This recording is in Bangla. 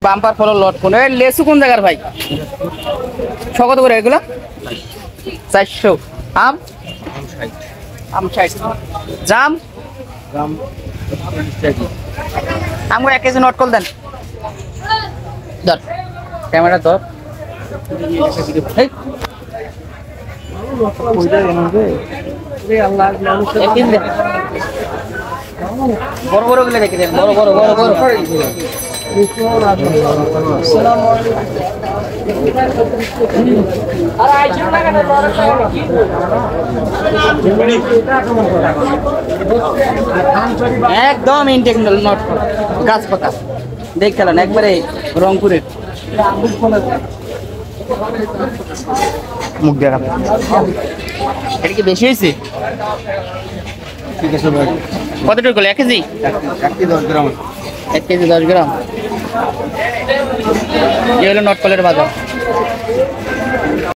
বাম্পার ফলো লট কোন লেসু কোন জায়গার ভাই কত করে এগুলো 400 আম আম 60 জাম জাম আমগুলো 1 কেজি নোট কল দেন ধর ক্যামেরা ধর এই কইটা এনে দে রে আল্লাহ একদিন দে বড় বড় গুলো রেখে দেন বড় বড় বড় বড় একদম ইনটেক নট গাছ পাতা দেখলেন একবারে রংপুরের মুখ দেখা এটা কি বেশি হয়েছে ঠিক আছে ভাই কতটুকু 1 কেজি 1 কেজি 10 গ্রাম 1 কেজি 10 গ্রাম ये হলো নটকলের বাজার